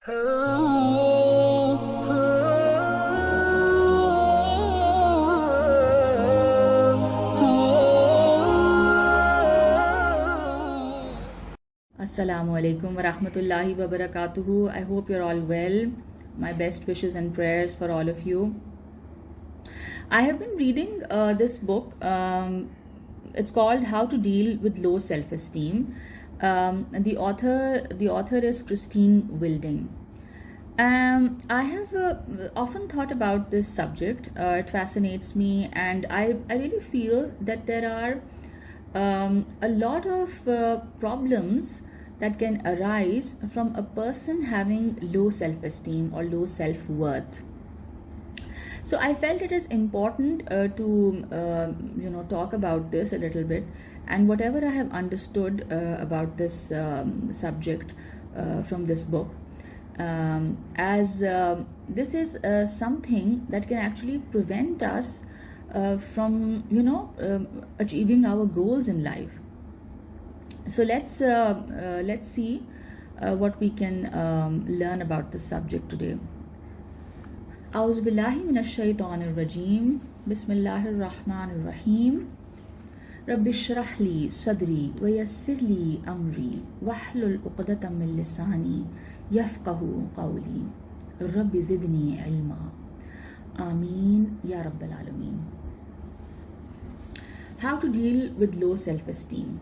Assalamu alaikum wa rahmatullahi wa barakatuhu. I hope you're all well. My best wishes and prayers for all of you. I have been reading this book. It's called How to Deal with Low Self-Esteem. And the author is Christine Wilding. I have often thought about this subject. It fascinates me, and I really feel that there are a lot of problems that can arise from a person having low self-esteem or low self-worth. So I felt it is important to talk about this a little bit, and whatever I have understood about this subject from this book, as this is something that can actually prevent us from achieving our goals in life. So let's see what we can learn about this subject today. A'udhu billahi minash shaitanir rajim. Bismillahir rahmanir rahim. Rabbi shrah li sadri wa yassir li amri wahlul 'uqdatam min lisani yafqahu qawli. Rabbi zidni ilma. Ameen ya Rabbil Alameen. How to deal with low self-esteem.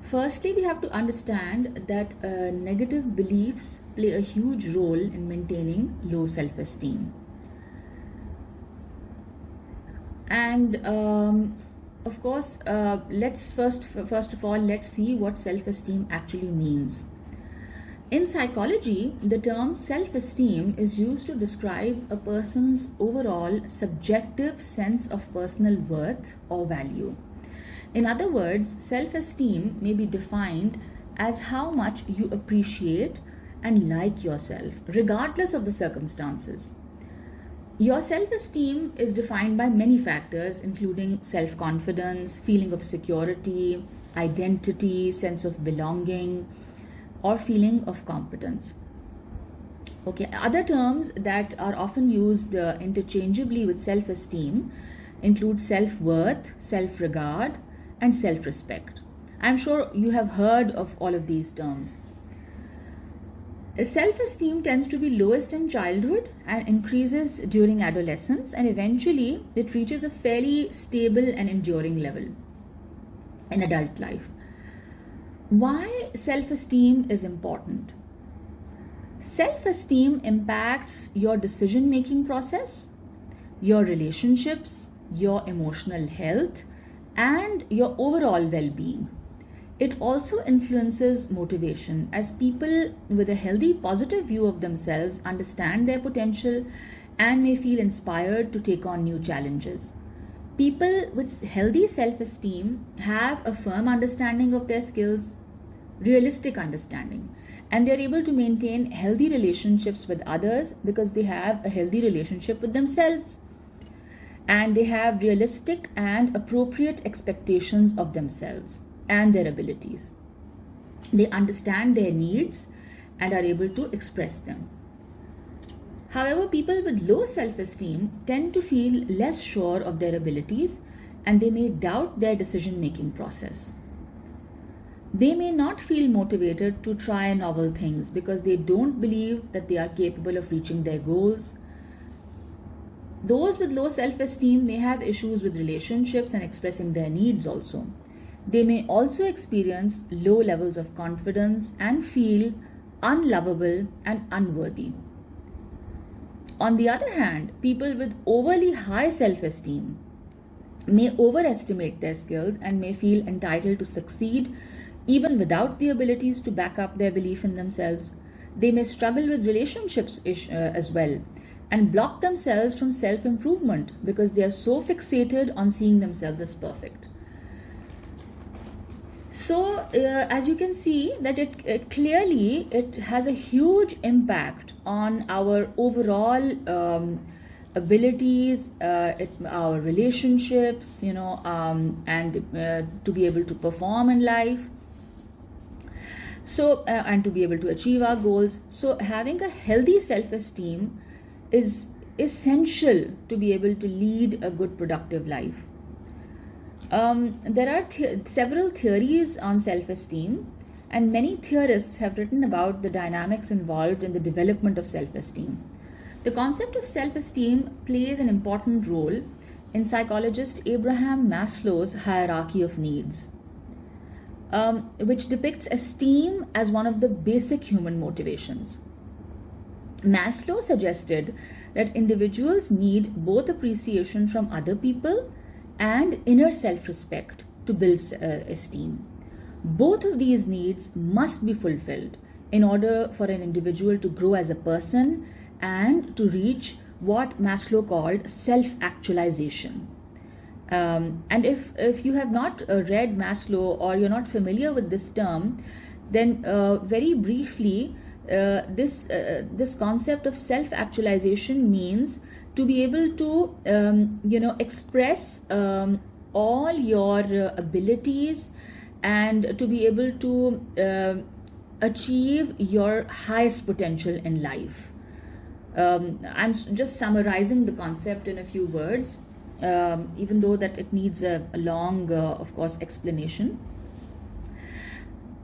Firstly, we have to understand that negative beliefs play a huge role in maintaining low self-esteem. And of course, let's first of all, let's see what self-esteem actually means. In psychology, the term self-esteem is used to describe a person's overall subjective sense of personal worth or value. In other words, self-esteem may be defined as how much you appreciate and like yourself, regardless of the circumstances. Your self-esteem is defined by many factors, including self-confidence, feeling of security, identity, sense of belonging, or feeling of competence. Okay, other terms that are often used interchangeably with self-esteem include self-worth, self-regard, and self-respect. I'm sure you have heard of all of these terms. Self-esteem tends to be lowest in childhood and increases during adolescence, and eventually it reaches a fairly stable and enduring level in adult life. Why self-esteem is important? Self-esteem impacts your decision-making process, your relationships, your emotional health, and your overall well-being. It also influences motivation, as people with a healthy, positive view of themselves understand their potential and may feel inspired to take on new challenges. People with healthy self-esteem have a firm understanding of their skills, realistic understanding, and they're able to maintain healthy relationships with others because they have a healthy relationship with themselves. And they have realistic and appropriate expectations of themselves and their abilities. They understand their needs and are able to express them. However, people with low self-esteem tend to feel less sure of their abilities, and they may doubt their decision-making process. They may not feel motivated to try novel things because they don't believe that they are capable of reaching their goals. Those with low self-esteem may have issues with relationships and expressing their needs also. They may also experience low levels of confidence and feel unlovable and unworthy. On the other hand, people with overly high self-esteem may overestimate their skills and may feel entitled to succeed even without the abilities to back up their belief in themselves. They may struggle with relationships as well, and block themselves from self-improvement because they are so fixated on seeing themselves as perfect. So as you can see that it clearly has a huge impact on our overall abilities, our relationships, and to be able to perform in life. So, and to be able to achieve our goals. So, having a healthy self-esteem is essential to be able to lead a good, productive life. There are several theories on self-esteem, and many theorists have written about the dynamics involved in the development of self-esteem. The concept of self-esteem plays an important role in psychologist Abraham Maslow's hierarchy of needs, which depicts esteem as one of the basic human motivations. Maslow suggested that individuals need both appreciation from other people and inner self-respect to build esteem. Both of these needs must be fulfilled in order for an individual to grow as a person and to reach what Maslow called self-actualization. And if you have not read Maslow or you're not familiar with this term, then very briefly, this concept of self-actualization means to be able to express all your abilities and to be able to achieve your highest potential in life. I'm just summarizing the concept in a few words, even though that it needs a long, of course, explanation.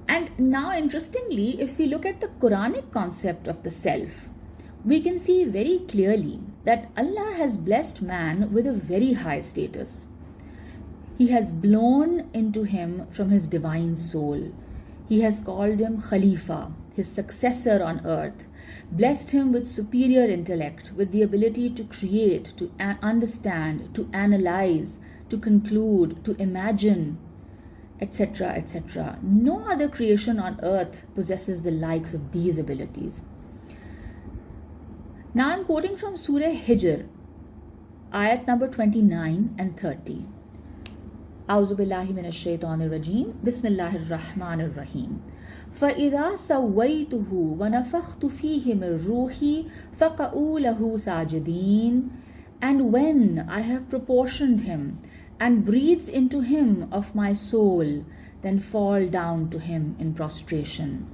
And now, interestingly, if we look at the Quranic concept of the self, we can see very clearly that Allah has blessed man with a very high status. He has blown into him from his divine soul. He has called him Khalifa, his successor on earth, blessed him with superior intellect, with the ability to create, to understand, to analyze, to conclude, to imagine, etc., etc. No other creation on earth possesses the likes of these abilities. Now I'm quoting from Surah Hijr, ayat number 29 and 30. أعوذ بالله من الشيطان الرجيم بسم الله الرحمن الرحيم فإذا سويته ونفخت فيه من روحي فقعوا له ساجدين. And when I have proportioned him and breathed into him of my soul, then fall down to him in prostration.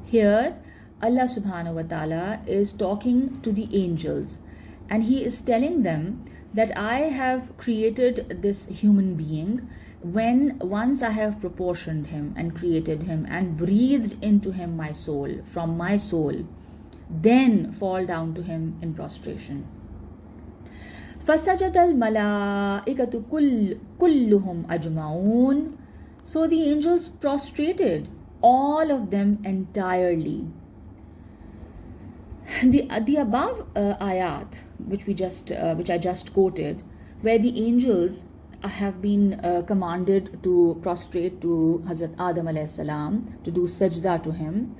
Here, Allah subhanahu wa ta'ala is talking to the angels, and he is telling them that I have created this human being. Once I have proportioned him and created him and breathed into him my soul, from my soul, then fall down to him in prostration. فَسَجَدَ الْمَلَائِكَةُ كُلُّهُمْ أَجْمَعُونَ. So the angels prostrated, all of them entirely. The above ayat, which I just quoted, where the angels have been commanded to prostrate to Hazrat Adam alayhi salam, to do sajda to him,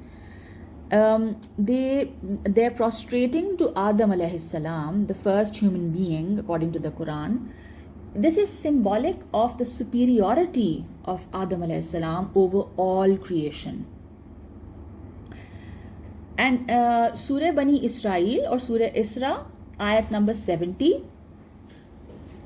they're prostrating to Adam alayhi salam, the first human being according to the Quran. This is symbolic of the superiority of Adam alayhi salam over all creation. And Surah Bani Israel or Surah Isra, ayat number 70.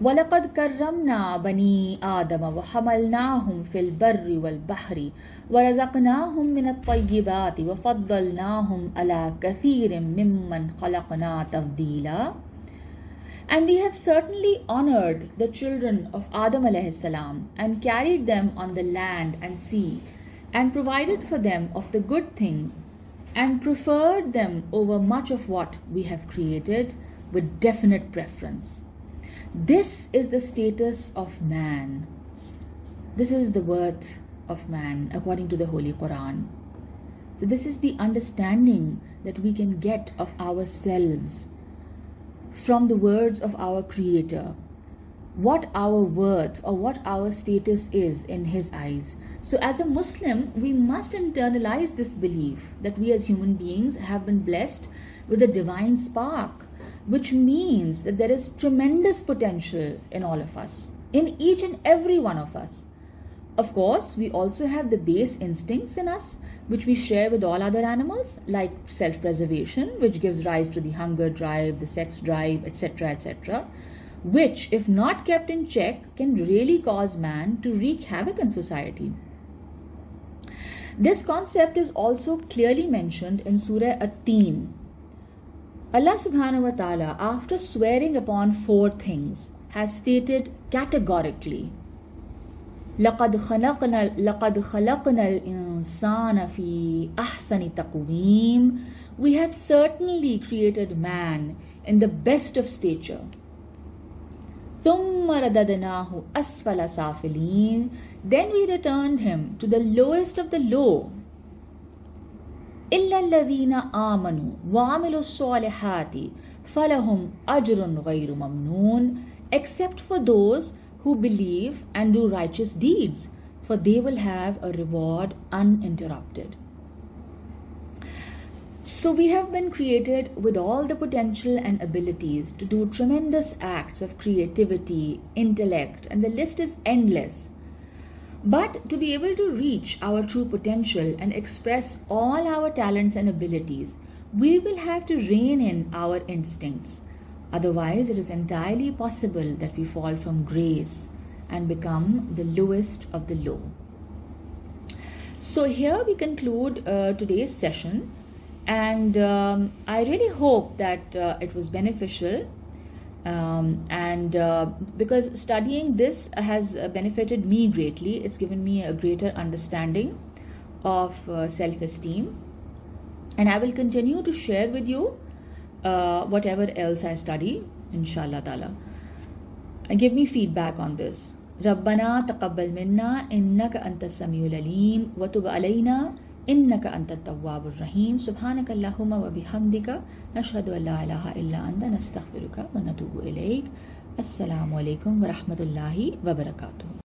وَلَقَدْ كَرَّمْنَا بَنِي آدَمَ وَحَمَلْنَاهُمْ فِي الْبَرِّ وَالْبَحْرِ وَرَزَقْنَاهُمْ مِنَ الطَّيِّبَاتِ وَفَضَّلْنَاهُمْ عَلَى كَثِيرٍ مِّمَّنْ خَلَقْنَا تَفْضِيلًا. And we have certainly honored the children of Adam alayhi salam and carried them on the land and sea and provided for them of the good things and preferred them over much of what we have created with definite preference. This is the status of man. This is the worth of man according to the Holy Quran. So this is the understanding that we can get of ourselves from the words of our Creator, what our worth or what our status is in His eyes. So as a Muslim, we must internalize this belief that we as human beings have been blessed with a divine spark, which means that there is tremendous potential in all of us, in each and every one of us. Of course, we also have the base instincts in us, which we share with all other animals, like self-preservation, which gives rise to the hunger drive, the sex drive, etc., etc., which, if not kept in check, can really cause man to wreak havoc in society. This concept is also clearly mentioned in Surah At-Teen. Allah subhanahu wa ta'ala, after swearing upon 4 things, has stated categorically, لَقَدْ خَلَقْنَا الْإِنسَانَ فِي أَحْسَنِ تَقْوِيمٍ. We have certainly created man in the best of stature. ثُمَّ رَدَدْنَاهُ أَسْفَلَ سَافِلِينَ. Then we returned him to the lowest of the low. إِلَّا الَّذِينَ آمَنُوا وَعَمِلُوا الصَّالِحَاتِ فَلَهُمْ أَجْرٌ غَيْرُ مَمْنُونٍ. Except for those who believe and do righteous deeds, for they will have a reward uninterrupted. So we have been created with all the potential and abilities to do tremendous acts of creativity, intellect, and the list is endless. But to be able to reach our true potential and express all our talents and abilities, we will have to rein in our instincts. Otherwise, it is entirely possible that we fall from grace and become the lowest of the low. So here we conclude today's session, and I really hope that it was beneficial, because studying this has benefited me greatly. It's given me a greater understanding of self-esteem, and I will continue to share with you whatever else I study, inshallah ta'ala. And give me feedback on this. رَبَّنَا تَقَبَّلْ مِنَّا إِنَّكَ أَنْتَ السَّمِيعُ الْعَلِيمُ وَتُبْ عَلَيْنَا إِنَّكَ أَنْتَ التَّوَّابُ الرَّحِيمُ سُبْحَانَكَ اللَّهُمَّ وَبِحَمْدِكَ نَشْهَدُ أَنْ لَا إِلَهَ إِلَّا أَنْتَ نَسْتَغْفِرُكَ وَنَتُوبُ إِلَيْكَ. السلام عليكم ورحمة الله وبركاته.